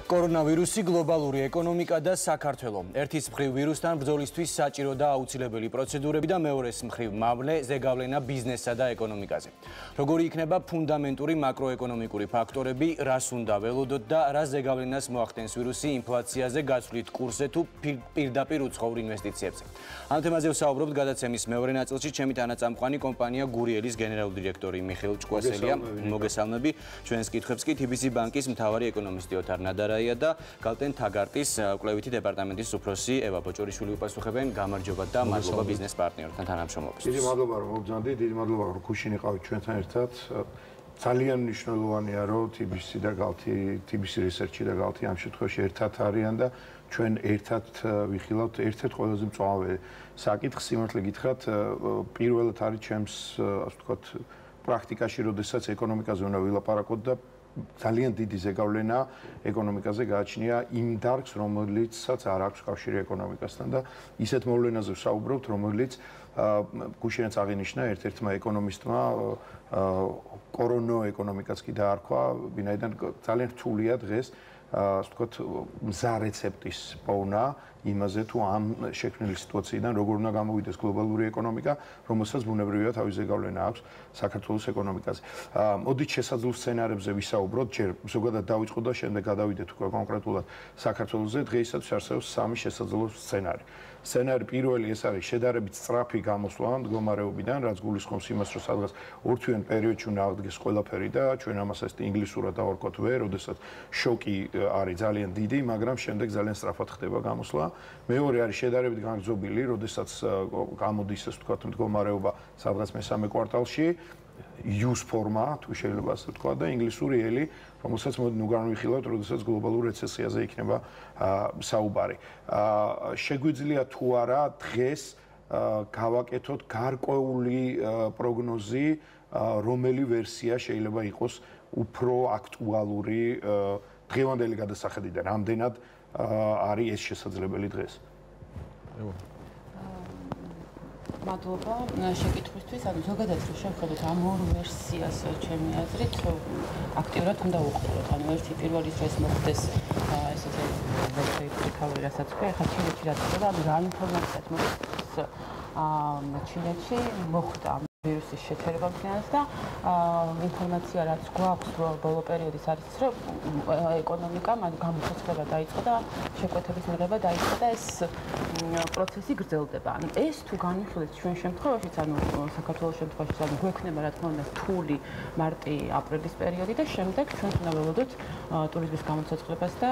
კორონავირუსი, გლობალური ეკონომიკა და საქართველო. ერთის მხრივ ვირუსთან ბრძოლისთვის საჭირო და აუცილებელი პროცედურები და მეორეს მხრივ მავლე ზეგავლენა ბიზნესსა და ეკონომიკაზე. როგორი იქნება ფუნდამენტური მაკროეკონომიკური ფაქტორები, რას უნდა ველოდოთ და რა ზეგავლენას მოახდენს ვირუსი ინფლაციაზე, გაცვლით კურსზე თუ პირდაპირ უცხოურ ინვესტიციებზე. ამ თემაზე ვსაუბრობთ გადაცემის მეორე ნაწილში. ჩემი თანაწამყვანი კომპანია გურიელის გენერალური დირექტორი მიხეილ ჭკვასელია. მოგესალმები. ჩვენს კითხვებს კი TBC ბანკის მთავარი ეკონომისტი ოთარ ნადარაია და გალტენ თაგარტის კვლევითი დეპარტამენტის უფროსი ევა ბოჭორიშვილი უპასუხებენ. გამარჯობა და მადლობა ბიზნეს პარტნიორთან თანამშრომლობისთვის. დიდი მადლობა რომ მოგზავნდი, დიდი მადლობა რომ გუშინ იყავით ჩვენთან ერთად. ძალიან მნიშვნელოვანია რომ TBC და გალთი, TBC Research და გალთი ამ შემთხვევაში ერთად არიან და ჩვენ ერთად ვიხილავთ ერთ-ერთ ყველაზე მწვავე საკითხს. სიმართლე გითხრათ, პირველად არის ჩემს, ასე ვთქვათ, პრაქტიკაში, როდესაც ეკონომიკაზე უნდა ვილაპარაკოთ და ძალიან დიდი ზეგავლენა ეკონომიკაზე გააჩნია იმ დარგს, რომელიცაც არ აქვს კავშირი ეკონომიკასთან და ისეთ მოვლენაზე ვსაუბრობთ, რომელიც გუშინაც აღინიშნა ერთ-ერთმა ეკონომისტმა კორონო ეკონომიკაც კი დაარქვა, ვინაიდან ძალიან რთულია დღეს ასე ვთქვათ, მზა რეცეპტის პოვნა იმაზე თუ ამ შექმნილი სიტუაციიდან როგორ უნდა გამოვიდეს გლობალური ეკონომიკა, რომელსაც ბუნებრივია თავის ზეგავლენა აქვს საქართველოს ეკონომიკაზე. მოდით შესაძლო სცენარებზე ვისაუბროთ, ჯერ ზოგადად დავიწყოთ და შემდეგ გადავიდეთ უკვე კონკრეტულად საქართველოზე. დღეისათვის არსებობს სამი შესაძლო სცენარი. სცენარი პირველი ეს არის შედარებით სწრაფი გამოსვლა მდგომარეობიდან, რაც გულისხმობს იმას, რომ სადღაც ორთვიან პერიოდში უნდა აღდგეს ყველაფერი და ჩვენ ამას ეს ინგლისურად დავარქვათ ვერ, როდესაც შოკი არის ძალიან დიდი, მაგრამ შემდეგ ძალიან სწრაფად ხდება გამოსვლა. მეორე არის შედარებით გაგრძობილი, როდესაც გამოდის ასე ვთქვათ მდგომარეობა სადღაც მესამე კვარტალში, use ფორმა, თუ შეიძლება ასე ვთქვათ და ინგლისური ელი, რომელსაც მოდი ნუ განვიხილავთ, როდესაც გლობალურ რეცესიაზე იქნება საუბარი. შეგვიძლია თუ არა დღეს გავაკეთოთ გარკვეული პროგნოზი, რომელი ვერსია შეიძლება იყოს უფრო აქტუალური დღევანდელი გადასახედიდან. რამდენად არის ეს შესაძლებელი დღეს? მადლობა შეკითხვისთვის. ანუ ზოგადად რო შევხედოთ ამ ორ ვერსიას, ჩემი აზრით, აქტიურად უნდა უყუროთ. ანუ ერთი პირველი ეს მოხდეს ესეთი ვერტიკალური რასაც ქვია, ხა ჩინეთში რაც ხდება, ანუ რა ინფორმაციაც მოხდეს ჩინეთში მოხდა ვირუსის შეჩერება მქონეს და ინფორმაცია რაც გვაქვს რომ ბოლო პერიოდის არის რომ ეკონომიკა გამოსაცვლება დაიწყო და შეკვეთების მიღება დაიწყო და ეს პროცესი გრძელდება. ანუ ეს თუ განვიხილეთ ჩვენ შემთხვევაშიც, ანუ საქართველოს შემთხვევაში, ანუ გვექნება რა თქმა უნდა რთული მარტი-აპრილის პერიოდი და შემდეგ ჩვენ უნდა ველოდოთ ტურიზმის გამოსაცვლებას და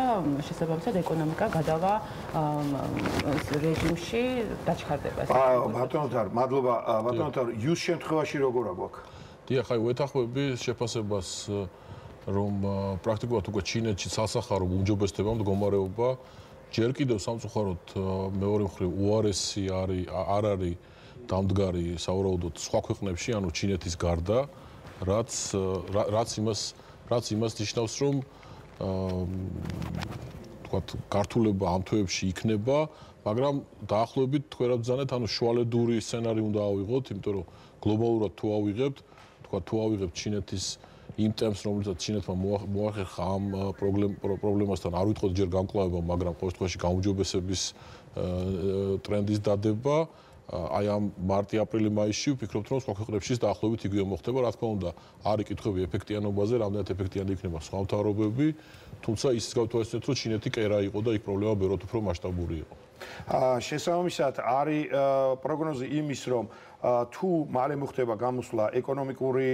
შესაბამისად ეკონომიკა გადავა რეჟიმში დაჩქარდებას. ბატონო თარ, მადლობა ბატონო თარ, იუს შემთხვევაში როგორ აგვაქვს? დიახ, აი ვეთანხმები შეფასებას, რომ პრაქტიკულად უკვე ჩინეთში სასახარო უმჯობესდება მდგომარეობა. ჯერ კიდევ სამწუხაროდ მეორე მხრივ უარესი არ არის დამდგარი სავარაუდოდ სხვა ქვეყნებში, ანუ ჩინეთის გარდა, რაც იმას ნიშნავს, რომ თქვათ გართულება ამ თვეებში იქნება, მაგრამ დაახლოებით თქვენ რა ბრძანეთ, ანუ შუალედური სცენარი უნდა ავიღოთ, იმიტომ რომ გლობალურად თუ ავიღებთ ჩინეთის იმ ტემპს, რომელსაც ჩინეთმა მოახერხა ამ პრობლემასთან, არ ვიტყოდ ჯერ გამკლავება, მაგრამ ყოველ შემთხვევაში გაუმჯობესების ტრენდის დადება, აი ამ მარტი-აპრილი-მაისში ვფიქრობთ, რომ სხვა ქვეყნებშიც დაახლოებით იგივე მოხდება, რა თქმა უნდა, არის კითხვები ეფექტიანობაზე, რამდენად ეფექტიანი იქნება სხვა მთავრობები, თუმცა ის გავთვალისწინეთ, რომ ჩინეთი კერა იყო და იქ პრობლემა ბევრად უფრო მასშტაბური იყო. შესაბამისად არის პროგნოზი იმის, რომ თუ მალე მოხდება გამოსვლა, ეკონომიკური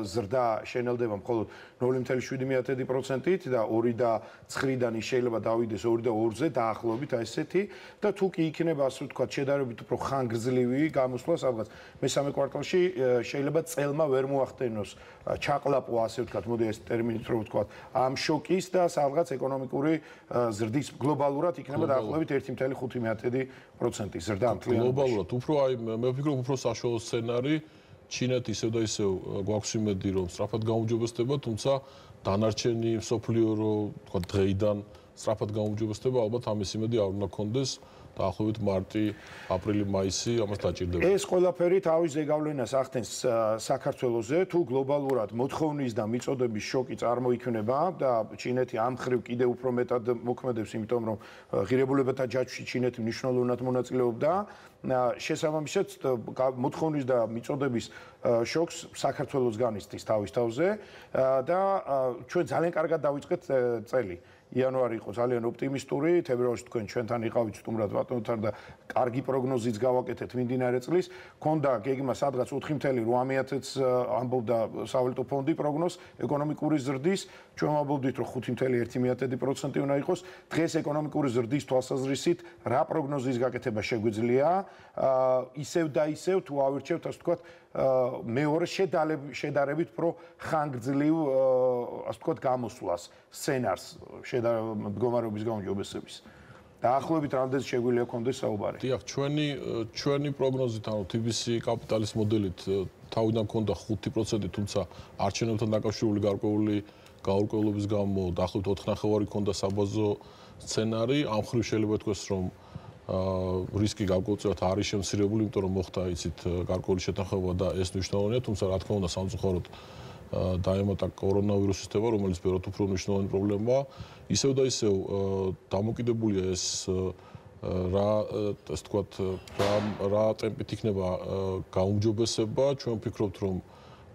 ზრდა შენელდება მხოლოდ 0.7%-ით და 2.9-დან შეიძლება დავიდეს 2.2-ზე დაახლოებით აი ესეთი და თუ კი იქნება ასე ვთქვათ შედარებით უფრო ხანგრძლივი გამოსვლა, სადღაც მესამე კვარტალში შეიძლება წელმა ვერ მოახდენოს ჩაყლაპვა, ასე ვთქვათ, მოდი ეს ტერმინით რო ვთქვათ, ამ შოკის და სადღაც ეკონომიკური ზრდის გლობალურად იქნება დაახლოებით 1.5% ზრდა მთლიანობაში. გლობალურად უფრო აი მე ვფიქრობ უფრო საშუალო სცენარი ჩინეთი ისევ და ისევ გვაქვს იმედი რომ სწრაფად გაუმჯობესდება, თუმცა დანარჩენი მსოფლიო რო თქვა დღეიდან სწრაფად გაუმჯობესდება, ალბათ ამის იმედი არ უნდა გქონდეს დაახლოებით მარტი, აპრილი, მაისი ამას დაჭირდება. ეს ყველაფერი თავის ზეგავლენას ახდენს საქართველოზე, თუ გლობალურად მოთხოვნის და მიწოდების შოკი წარმოიქმნება და ჩინეთი ამ მხრივ კიდევ უფრო მეტად მოქმედებს, იმიტომ რომ ღირებულებათა ჯაჭვში ჩინეთი მნიშვნელოვნად მონაწილეობდა. შესაბამისად, მოთხოვნის და მიწოდების შოკს საქართველოს განიცდის თავის თავზე და ჩვენ ძალიან კარგად დავიწყეთ წელი. იანვარი იყო ძალიან ოპტიმისტური, თებერვალში თქვენ ჩვენთან იყავით სტუმრად ბატონთან და კარგი პროგნოზიც გავაკეთეთ მიმდინარე წლის. ქონდა გეგმა სადღაც 4.8-ს ამბობდა სავალუტო ფონდი პროგნოზს ეკონომიკური ზრდის, ჩვენ ვამბობდით რომ 5.1% უნდა იყოს. დღეს ეკონომიკური ზრდის თვალსაზრისით რა პროგნოზის გაკეთება შეგვიძლია? ისევ და ისევ თუ ავირჩევთ ასე ვთქვათ მეორე შედარებით უფრო ხანგრძლივ ასე ვთქვათ გამოსვლას, სცენარს მდგომარეობის გაუმჯობესების. დაახლოებით რამდენს შეგვიძლია გქონდეს საუბარი? დიახ, ჩვენი პროგნოზით, ანუ TBC კაპიტალის მოდელით თავიდან ქონდა 5%, თუმცა არჩევნებთან დაკავშირებული გაურკვევლობის გამო დაახლოებით 4.5 ქონდა საბაზო სცენარი. ამ მხრივ შეიძლება ითქვას, რომ რისკი გარკვეულწილად არის შემცირებული, იმიტომ რომ მოხდა იცით გარკვეული შეთანხმება და ეს მნიშვნელოვანია, თუმცა რა თქმა უნდა სამწუხაროდ დაემატა კორონავირუსის თემა, რომელიც ბევრად უფრო მნიშვნელოვანი პრობლემაა. ისევ და ისევ დამოკიდებულია ეს რა ასე ვთქვათ, რა ტემპით იქნება გაუმჯობესება. ჩვენ ვფიქრობთ, რომ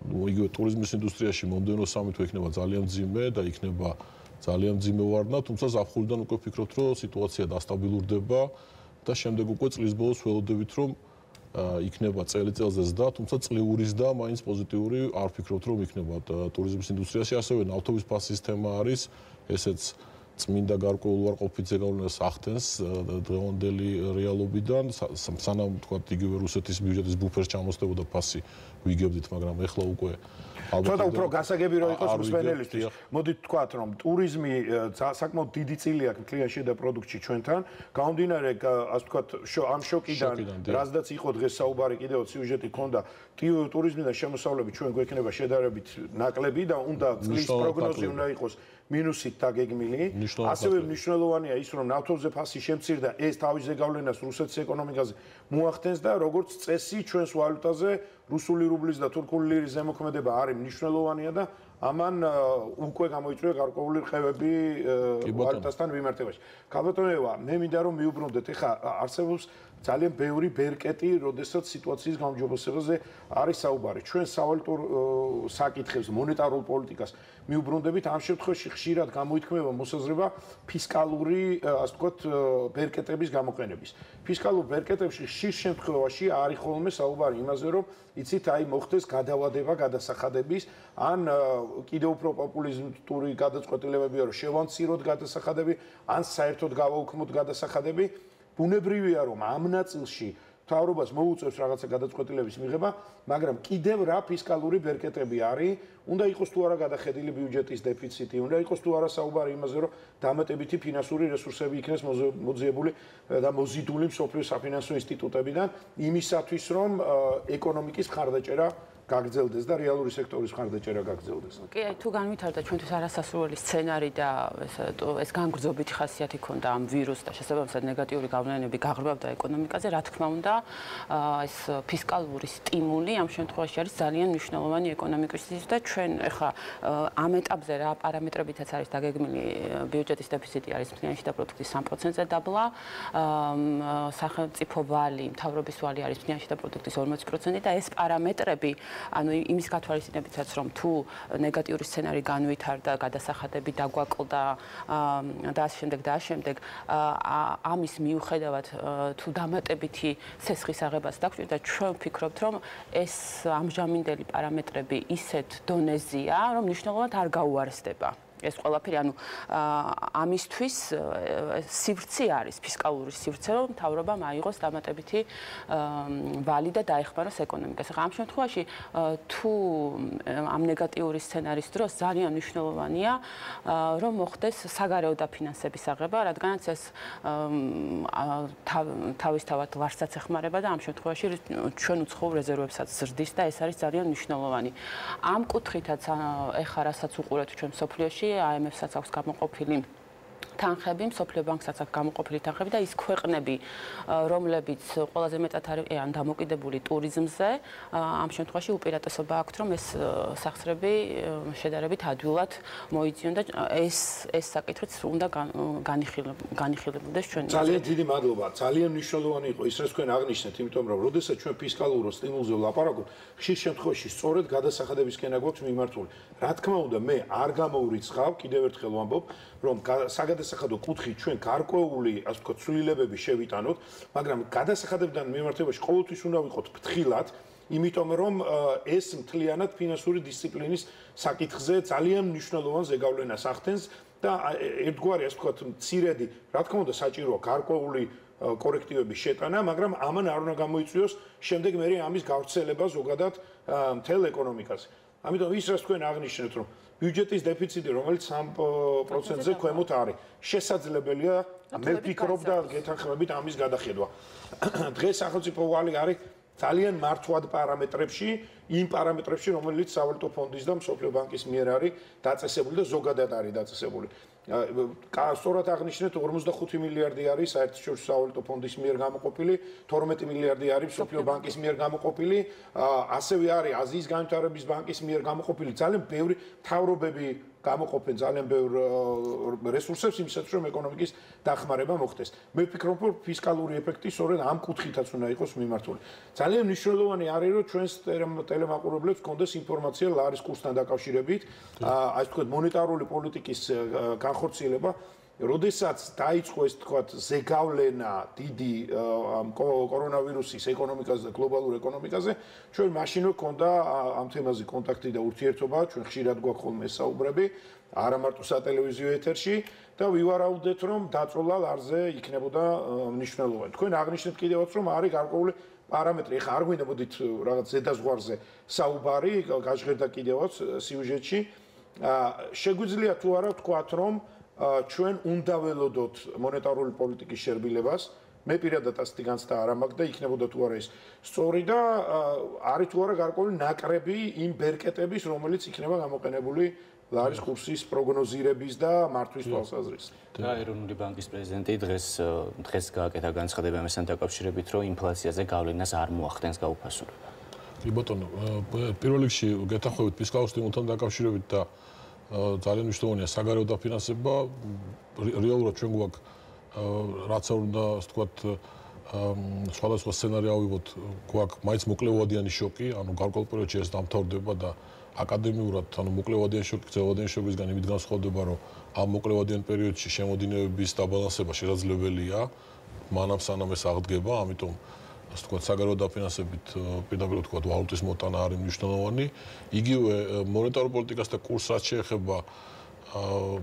იგივე ტურიზმის ინდუსტრიაში მომდევნო სამი თვე იქნება ძალიან მძიმე და იქნება ძალიან მძიმე ვარდნა, თუმცა ზაფხულიდან უკვე ვფიქრობთ, რომ სიტუაცია დასტაბილურდება და შემდეგ უკვე წლის ბოლოს ველოდებით, რომ იქნება წელიწადზე ზრდა, თუმცა წლიური ზრდა მაინც პოზიტიური არ ვფიქრობთ, რომ იქნება ტურიზმის ინდუსტრიაში. ასევე ნავთობის ფასის თემა არის, ესეც წმინდა გარკვეულ უარყოფით ზეგავლენას ახდენს დღევანდელი რეალობიდან, სანამ თქვათ იგივე რუსეთის ბიუჯეტის ბუფერს ჩამოსდებოდა ფასი ვიგებდით, მაგრამ ეხლა უკვე ცოტა უფრო გასაგები რო იყოს მსმენელისთვის. მოდით ვთქვათ, რომ ტურიზმი საკმაოდ დიდი წილი აქვს კლიანტში და პროდუქტში ჩვენთან. გამომდინარე, ასე ვთქვათ, ამ შოკიდან, რაზედაც იყო დღეს საუბარი, კიდევ სიუჟეტი ქონდა, ტურიზმიდან შემოსავლები ჩვენ გვექნება შედარებით ნაკლები და უნდა წლის პროგნოზი უნდა იყოს მინუსით დაგეგმილი. ასევე მნიშვნელოვანია ის, რომ ნავთობზე ფასი შემცირდა, ეს თავის ზეგავლენას რუსეთის ეკონომიკაზე მოახდენს და როგორც წესი ჩვენს ვალუტაზე რუსული რუბლის და თურქული ლირის ზემოქმედება არის მნიშვნელოვანია და ამან უკვე გამოიწვია გარკვეული რყევები ვალუტასთან მიმართებაში. ქალბატონევა, მე მინდა რომ მიუბრუნდეთ, ეხლა არსებობს ძალიან ბევრი ბერკეტი, როდესაც სიტუაციის გაუმჯობესებაზე არის საუბარი. ჩვენ სავალუტო საკითხებს, მონეტარულ პოლიტიკას მიუბრუნდებით, ამ შემთხვევაში ხშირად გამოითქმება მოსაზრება ფისკალური, ასე ვთქვათ, ბერკეტების გამოყენების. ფისკალურ ბერკეტებში ხშირ შემთხვევაში არის ხოლმე საუბარი იმაზე, რომ იცით, აი მოხდეს გადავადება გადასახადების, ან კიდევ უფრო პოპულისტური გადაწყვეტილებებია, რომ შევამციროთ გადასახადები, ან საერთოდ გავაუქმოთ გადასახადები. ბუნებრივია, რომ ამ ნაწილში მთავრობას მოუწევს რაღაცა გადაწყვეტილების მიღება, მაგრამ კიდევ რა ფისკალური ბერკეტები არის, უნდა იყოს თუ არა გადახედილი ბიუჯეტის დეფიციტი, უნდა იყოს თუ არა საუბარი იმაზე, რომ დამატებითი ფინანსური რესურსები იქნეს მოძიებული და მოზიდული მსოფლიო საფინანსო ინსტიტუტებიდან, იმისათვის, რომ ეკონომიკის მხარდაჭერა გაგრძელდეს და რეალური სექტორის მხარდაჭერა გაგრძელდეს. კი, აი თუ განვითარდა ჩვენთვის არასასურველი სცენარი და ეს განგრძობითი ხასიათი ქონდა ამ ვირუსს და შესაბამისად ნეგატიური გავლენები გაღრმავდა ეკონომიკაზე, რა თქმა უნდა, ეს ფისკალური სტიმული ამ შემთხვევაში არის ძალიან მნიშვნელოვანი ეკონომიკისთვის და ჩვენ ახლა ამ ეტაპზე რა პარამეტრებითაც არის დაგეგმილი ბიუჯეტის დეფიციტი არის მთლიანი და პროდუქტის 3%-ზე დაბლა, სახელმწიფო ვალი, მთავრობის ვალი არის მთლიანი და პროდუქტის 40% და ეს პარამეტრები ანუ იმის გათვალისწინებითაც რომ თუ ნეგატიური სცენარი განვითარდა, გადასახადები დაგვაკლდა და ამ შემდეგ ამის მიუხედავად თუ დამატებითი სესხის აღებას დაგვჭირდა, ჩვენ ვფიქრობთ რომ ეს ამჟამინდელი პარამეტრები ისეთ დონეზეა, რომ მნიშვნელოვნად არ გაუარესდება. ეს ყველაფერი, ანუ ამისთვის სივრცე არის, ფისკალური სივრცე, რომ მთავრობამ აიღოს დამატებითი ვალი და დაეხმაროს ეკონომიკას. ახლა ამ შემთხვევაში თუ ამ ნეგატიური სცენარის დროს ძალიან მნიშვნელოვანია, რომ მოხდეს საგარეო დაფინანსების აღება, რადგანაც ეს თავისთავად ლარსაც ეხმარება და ამ შემთხვევაში ჩვენ უცხოურ რეზერვებსაც ზრდის და ეს არის ძალიან მნიშვნელოვანი. ამ კუთხითაც ეხლა რასაც უყურებთ ჩვენ მსოფლიოში IMF-საც აქვს გამოყოფილი თანხები, მსოფლიო ბანკსაც აქვს გამოყოფილი თანხები და ის ქვეყნები, რომლებიც ყველაზე მეტად არიან დამოკიდებული ტურიზმზე, ამ შემთხვევაში უპირატესობა აქვთ, რომ ეს სახსრები შედარებით ადვილად მოიწიონ და ეს საკითხიც უნდა განიხილებოდეს ჩვენი. ძალიან დიდი მადლობა. ძალიან მნიშვნელოვანი იყო ის, რაც თქვენ აღნიშნეთ, იმიტომ რომ როდესაც ჩვენ ფისკალურ სტიმულზე ვლაპარაკობთ, ხშირ შემთხვევაში სწორედ გადასახადებისკენა გვაქვს მიმართული. რა თქმა უნდა, მე არ გამოურიცხავ, კიდევ ერთხელ ვამბობ, რომ საგადასახადო კუთხით ჩვენ გარკვეული, ასე ვთქვათ, ცვლილებები შევიტანოთ, მაგრამ გადასახადებიდან მიმართებაში ყოველთვის უნდა ვიყოთ ფრთხილად, იმიტომ რომ ეს მთლიანად ფინანსური დისციპლინის საკითხზე ძალიან მნიშვნელოვან ზეგავლენას ახდენს და ერთგვარი, ასე ვთქვათ, მცირედი, რა თქმა უნდა, საჭიროა გარკვეული კორექტივების შეტანა, მაგრამ ამან არ უნდა გამოიწვიოს შემდეგ მე ამის გავრცელება ზოგადად მთელ ეკონომიკაზე. ამიტომ ის რაც თქვენ აღნიშნეთ, რომ ბიუჯეტის დეფიციტი, რომელიც 3%-ზე ქვემოთ არის, შესაძლებელია, მე ვფიქრობ და გეთანხმებით ამის გადახედვა. დღეს სახელმწიფო ვალი არის ძალიან მართვად პარამეტრებში, იმ პარამეტრებში, რომელიც სავალუტო ფონდის და მსოფლიო ბანკის მიერ არის დაწესებული და ზოგადად არის დაწესებული. სწორად აღნიშნეთ 45 მილიარდი არის საერთაშორისო სავალუტო ფონდის მიერ გამოყოფილი, 12 მილიარდი არის მსოფლიო ბანკის მიერ გამოყოფილი, ასევე არის აზიის განვითარების ბანკის მიერ გამოყოფილი ძალიან ბევრი მთავრობები გამოყოფენ ძალიან ბევრ რესურსებს იმისათვის რომ ეკონომიკის დახმარება მოხდეს. მე ვფიქრობ რომ ფისკალური ეფექტი სწორედ ამ კუთხითაც უნდა იყოს მიმართული. ძალიან მნიშვნელოვანი არის რომ ჩვენს ტელემაყურებლებს გქონდეს ინფორმაცია ლარის კურსთან დაკავშირებით, ასე ვთქვათ მონეტარული პოლიტიკის განხორციელება, როდესაც დაიწყო ეს თქვათ ზეგავლენა დიდი კორონავირუსის ეკონომიკაზე და გლობალურ ეკონომიკაზე, ჩვენ მაშინ გვქონდა ამ თემაზე კონტაქტი და ურთიერთობა, ჩვენ ხშირად გვაქვს ხოლმე საუბრები, არა მარტო სატელევიზიო ეთერში და ვივარაუდეთ რომ დაწოლა ლარზე იქნებოდა მნიშვნელოვანი. თქვენ აღნიშნეთ კიდევაც რომ არის გარკვეული პარამეტრი, ეხლა არ გვინდა მოდით რაღაც ზედაზღვარზე საუბარი, გაჟღერდა კიდევაც სიუჟეტში. შეგვიძლია თუ არა ვთქვათ რომ ჩვენ უნდა ველოდოთ მონეტარული პოლიტიკის შერბილებას. მე პირადად ასეთი განცდა არ მაქვს და იქნებოდა თუ არა ეს სწორი და არის თუ არა გარკვეული ნაკრები იმ ბერკეტების, რომელიც იქნება გამოყენებული ლარის კურსის პროგნოზირების და მართვის თვალსაზრისით. და ეროვნული ბანკის პრეზიდენტი დღეს გააკეთა განცხადება ამასთან დაკავშირებით, რომ ინფლაციაზე გავლენას არ მოახდენს გაუფასურება. კი ბატონო, პირველ რიგში გეთანხმებით ფისკალურ სტიმულთან დაკავშირებით და ძალიან მნიშვნელოვანია საგარეო დაფინანსება. რეალურად ჩვენ გვაქვს რაც არ უნდა, ასე ვთქვათ, სხვადასხვა სცენარი ავიღოთ, გვაქვს მაინც მოკლევადიანი შოკი, ანუ გარკვეულ პერიოდში ეს დამთავრდება და აკადემიურად, ანუ მოკლევადიანი შოკი, გრძელვადიანი შოკისგან იმით განსხვავდება, რომ ამ მოკლევადიან პერიოდში შემოდინებების დაბალანსება შესაძლებელია, მანამ სანამ ეს აღდგება, ამიტომ ასე ვთქვათ, საგარეო დაფინანსებით პირდაპირ ვთქვათ, ვალუტის მოტანა არის მნიშვნელოვანი. იგივე მონეტარულ პოლიტიკას და კურსს რაც შეეხება,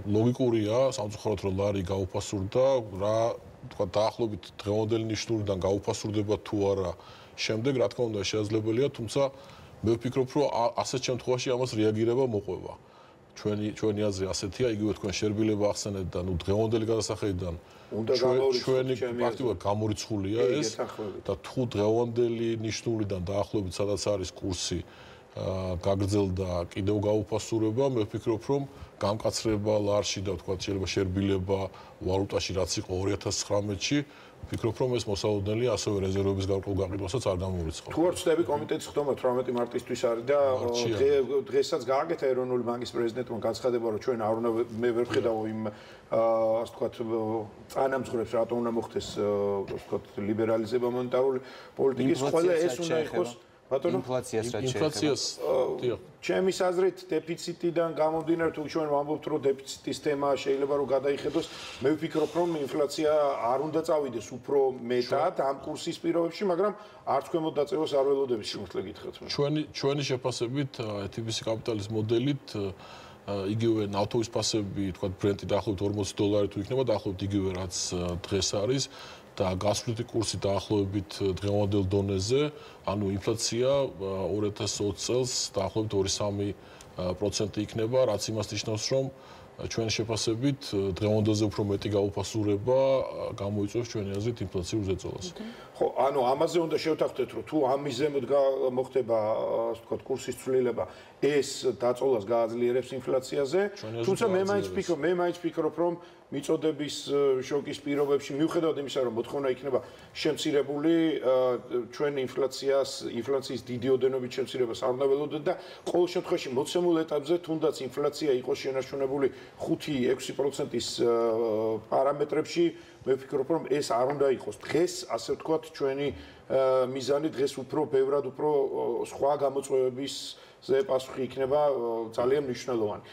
ლოგიკურია, სამწუხაროდ რომ ლარი გაუფასურდა, რა ვთქვათ, დაახლოებით დღევანდელი ნიშნულიდან გაუფასურდება თუ არა, შემდეგ რა თქმა უნდა შესაძლებელია, თუმცა მე ვფიქრობ, რომ ასეთ შემთხვევაში ამას რეაგირება მოყვება. ჩვენი აზრი ასეთია, იგივე თქვენ შერბილება ახსენეთ და ნუ დღევანდელი გადასახედიდან ჩვენი პრაქტიკულად გამორიცხულია ეს და თუ დღევანდელი ნიშნულიდან დაახლოებით სადაც არის კურსი გაგრძელდა კიდევ გაუფასურება, მე ვფიქრობ, რომ გამკაცრება ლარში და ვთქვათ შეიძლება შერბილება ვალუტაში რაც იყო 2019-ში, ვფიქრობ, რომ ეს მოსალოდნელია ასევე რეზერვების გარკვეულ გაყიდვასაც არ გამორიცხავს. თუ არ ვწდები კომიტეტის ხდომა 18 მარტისთვის არის და დღესაც გააკეთა ეროვნული ბანკის პრეზიდენტმა განცხადება, რომ ჩვენ არ უნდა მე ვერ ვხედავ იმ ასე ვთქვათ წანამძღვრებს რატომ უნდა მოხდეს ასე ვთქვათ ლიბერალიზება მონეტარული პოლიტიკის, ყველა ეს უნდა იყოს ბატონო ინფლაციას ჩემის აზრით დეფიციტიდან გამომდინარე თუ ჩვენ ვამბობთ რომ დეფიციტის თემა შეიძლება რომ გადაიხედოს, მე ვფიქრობ რომ ინფლაცია არ უნდა წავიდეს უფრო მეტად ამ კურსის პირობებში, მაგრამ არც ქვემოთ დაწევას არ ველოდები სიმართლე გითხრათ. ჩვენი შეფასებით TBC კაპიტალის მოდელით იგივე ნავთობის ფასები, თქვა ბრენტი დაახლოებით $40 თუ იქნება, დაახლოებით იგივე რაც დღეს არის და გასვლითი კურსი დაახლოებით დღევანდელ დონეზე, ანუ ინფლაცია 2020 წელს დაახლოებით 2-3% იქნება, რაც იმას ნიშნავს, რომ ჩვენი შეფასებით დღევანდელზე უფრო მეტი გაუფასურება გამოიწვევს ჩვენი აზრით ინფლაციურ ზეწოლას. ხო, ანუ ამაზე უნდა შევთანხმდეთ, რომ თუ ამის ზემოთ მოხდება, ასე ვთქვათ, კურსის ცვლილება, ეს დაწოლას გააძლიერებს ინფლაციაზე. თუმცა მე მაინც ვფიქრობ, რომ მიწოდების შოკის პირობებში მიუხედავად იმისა, რომ მოთხოვნა იქნება შემცირებული, ჩვენ ინფლაციის დიდი ოდენობით შემცირებას არ უნდა ველოდოთ და ყოველ შემთხვევაში მოცემულ ეტაპზე თუნდაც ინფლაცია იყოს შენარჩუნებული 5-6%-ის პარამეტრებში, მე ვფიქრობ, რომ ეს არ უნდა იყოს. დღეს, ასე ვთქვათ, ჩვენი მიზანი დღეს უფრო ბევრად უფრო სხვა გამოწვევებისზე პასუხი იქნება ძალიან მნიშვნელოვანი.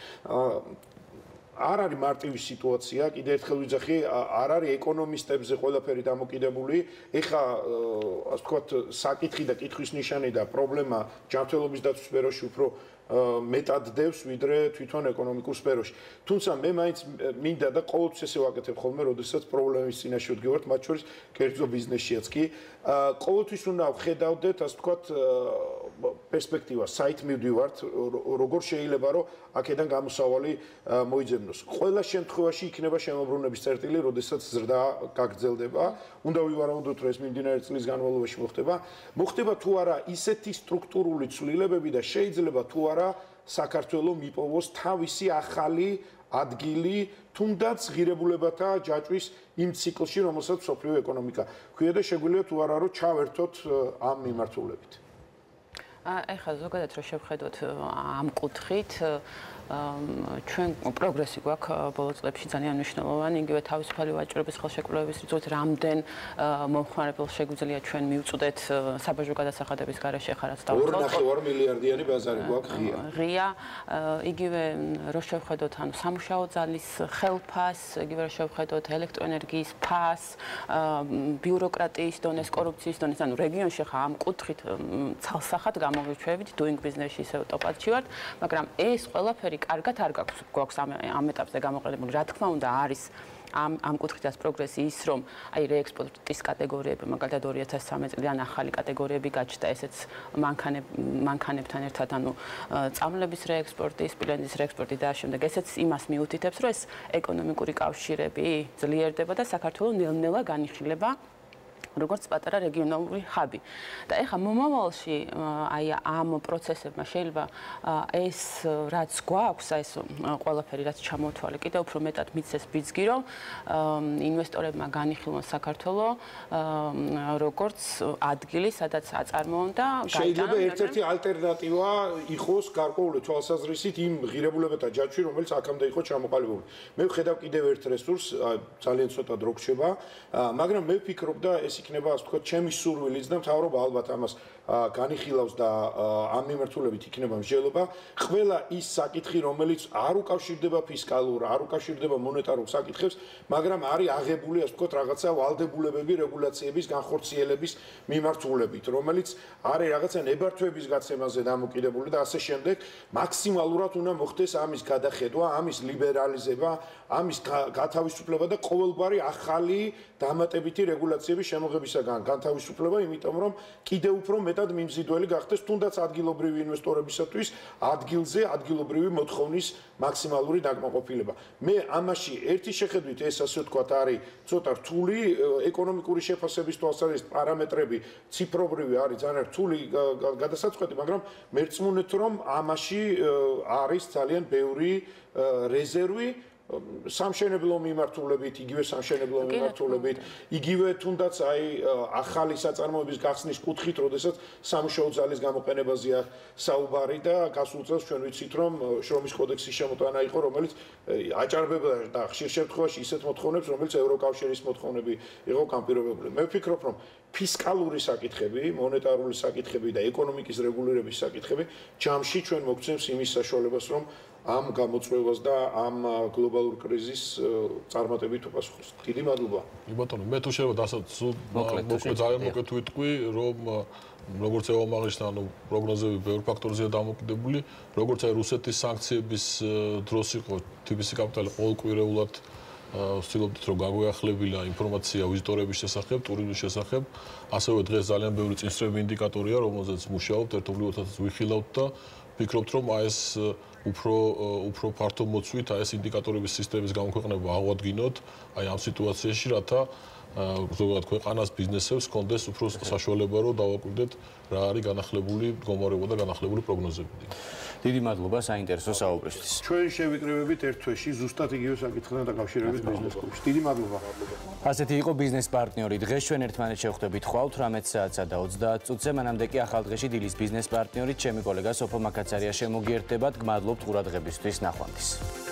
არ არის მარტივი სიტუაცია, კიდე ერთხელ ვიძახი, არ არის ეკონომისტებზე ყველაფერი დამოკიდებული. ეხა, ასე ვთქვათ, საკითხი და კითხვის ნიშანი და პრობლემა ჯანმრთელობის დაცვის სფეროში უფრო მეტად დევს, ვიდრე თვითონ ეკონომიკურ სფეროში. თუმცა მე მაინც მინდა და ყოველთვის ესე ვაკეთებ ხოლმე, როდესაც პრობლემის წინაშე ვდგივართ, მათ შორის კერძო ბიზნესშიაც კი. ყოველთვის უნდა ვხედავდეთ, ასე ვთქვათ, პერსპექტივას, საით მივდივართ, როგორ შეიძლება რომ აქედან გამოსავალი მოიძებნოს. ყველა შემთხვევაში იქნება შემოbrunების წერტილი, როდესაც ზრდა გაგრძელდება. უნდა ვივარაუდოთ, რომ ეს მიმდინარე წლის განმავლობაში მოხდება. მოხდება თუ არა ისეთი სტრუქტურული ცვლილებები და შეიძლება თუ არა საქართველოს მიპოვოს თავისი ახალი ადგილი, თუნდაც ღირებულებათა ჯაჭვის იმ ციკლში, რომელსაც სოფლიო ეკონომიკა ქვია და შეგვიძლია თუ არა რომ ჩავერთოთ ამ მიმართულებით. ეხლა ზოგადად რო შევხედოთ ამ კუთხით ჩვენ პროგრესი გვაქვს ბოლო წლებში ძალიან მნიშვნელოვანი, იგივე თავისუფალი ვაჭრობის ხელშეკრულების რიცხვით რამდენ მომხმარებელს შეგვიძლია ჩვენ მივწვდეთ საბაჟო გადასახადების გარეშე ხარაც დავუწყოთ. 2.5 მილიარდიანი ბაზარი გვაქვს ღია. იგივე რო შევხედოთ ანუ სამუშაო ძალის ხელფას, იგივე რო შევხედოთ ელექტროენერგიის ფას, ბიუროკრატიის დონეს, კორუფციის დონეს, ანუ რეგიონში ხა ამ კუთხით ცალსახად გამოვიჩვევით doing business-ში ისევ ტოპად-ში ვართ, მაგრამ ეს ყველაფერი კარგად არ გვაქვს ამ ეტაპზე გამოყენებული. რა თქმა უნდა, არის ამ კუთხითაც პროგრესი ის, რომ აი რეექსპორტის კატეგორიები, მაგალითად 2013 წლიდან ახალი კატეგორიები გაჩნდა, ესეც მანქანებთან ერთად, ანუ წამლების რეექსპორტი, სპილენძის რეექსპორტი და შემდეგ ესეც იმას მიუთითებს, რომ ეს ეკონომიკური კავშირები ძლიერდება და საქართველოს ნელ-ნელა განიხილება როგორც პატარა რეგიონალური ჰაბი. და ეხლა მომავალში აი ამ პროცესებმა შეიძლება ეს რაც გვაქვს, ეს ყველაფერი რაც ჩამოთვალე, კიდევ უფრო მეტად მიცეს ბიძგი, რომ ინვესტორებმა განიხილონ საქართველოს როგორც ადგილი, სადაც აწარმოონ და შეიძლება ერთ-ერთი ალტერნატივა იყოს გარკვეული თვალსაზრისით იმ ღირებულებათა ჯაჭვში, რომელიც აქამდე იყო ჩამოყალიბებული. მე ვხედავ კიდევ ერთ რესურსს, ძალიან ცოტა დრო გრჩება, მაგრამ მე ვფიქრობ და ეს იქნება ასე ვთქვათ ჩემი სურვილიც და მთავრობა ალბათ ამას განიხილავს და ამ მიმართულებით იქნება მსჯელობა. ყველა ის საკითხი, რომელიც არ უკავშირდება ფისკალურ, არ უკავშირდება მონეტარულ საკითხებს, მაგრამ არის აღებული, ასე ვთქვათ, რაღაცა ვალდებულებები რეგულაციების განხორციელების მიმართულებით, რომელიც არის რაღაცა ნებართვების გაცემაზე დამოკიდებული და ასე შემდეგ, მაქსიმალურად უნდა მოხდეს ამის გადახედვა, ამის ლიბერალიზება, ამის გათავისუფლება და ყოველგვარი ახალი დამატებითი რეგულაციების შემოღებისაგან განთავისუფლება, იმიტომ რომ კიდევ უფრო მეტად მიმზიდველი გახდეს თუნდაც ადგილობრივი ინვესტორებისათვის ადგილზე ადგილობრივი მოთხოვნის მაქსიმალური დაკმაყოფილება. მე ამაში ერთი შეხედვით ეს ასე ვთქვათ არის ცოტა რთული ეკონომიკური შეფასების თვალსაზრისით პარამეტრები ციფრობრივი არის ძალიან რთული გადასაწყვეტი, მაგრამ მერწმუნეთ რომ ამაში არის ძალიან ბევრი რეზერვი სამშენებლო მიმართულებით, იგივე სამშენებლო მიმართულებით, იგივე თუნდაც აი ახალი საწარმოების გახსნის კუთხით, როდესაც სამუშაო ძალის გამოყენებაზეა საუბარი და გასულ წელს ჩვენ ვიცით, რომ შრომის კოდექსის შემოტანა იყო, რომელიც აჭარბებდა და ხშირ შემთხვევაში ისეთ მოთხოვნებს, რომელიც ევროკავშირის მოთხოვნები იყო განპირობებული. მე ვფიქრობ, რომ ფისკალური საკითხები, მონეტარული საკითხები და ეკონომიკის რეგულირების საკითხები ჯამში ჩვენ მოგცემს იმის საშუალებას, რომ ამ გამოწვევას და ამ გლობალურ კრიზისს წარმატებით უპასუხოს. დიდი მადლობა. ბატონო, მე თუ შეიძლება ძალიან მოკლედ ვიტყვი, რომ როგორც ევამაღლიშნა, ანუ პროგნოზები ბევრ ფაქტორზეა დამოკიდებული, როგორც აი რუსეთის სანქციების დროს იყო TBC კაპიტალი ყოველკვირეულად ვცდილობდით, რომ გაგვეახლებინა ინფორმაცია ვიზიტორების შესახებ, ტურიზმის შესახებ, ასევე დღეს ძალიან ბევრი წინსწრები ინდიკატორია, რომელზეც მუშაობთ, ერთობლივადაც ვიხილავთ და ვფიქრობთ, რომ აი ეს უფრო ფართო მოცვით, აი ეს ინდიკატორების სისტემის გამოქვეყნება აღვადგინოთ, აი ამ სიტუაციაში, რათა ზოგადად ქვეყანას ბიზნესებს კონდეს უფრო საშუალება რომ დავაკვირდეთ რა არის განახლებული მდგომარეობა და განახლებული პროგნოზები. დიდი მადლობა საინტერესო საუბრისთვის. ჩვენ შევიკრიბებით ერთ თვეში ზუსტად იგივე საკითხთან დაკავშირებით ბიზნეს კლუბში. დიდი მადლობა. ასეთი იყო ბიზნეს პარტნიორი. დღეს ჩვენ ერთმანეთს შევხვდებით ხვალ 18 საათსა და 30 წუთზე. მანამდე კი ახალ დღეში დილის ბიზნეს პარტნიორით ჩემი კოლეგა სოფო მაკაცარია შემოგიერთდებათ. გმადლობთ ყურადღებისთვის. ნახვამდის.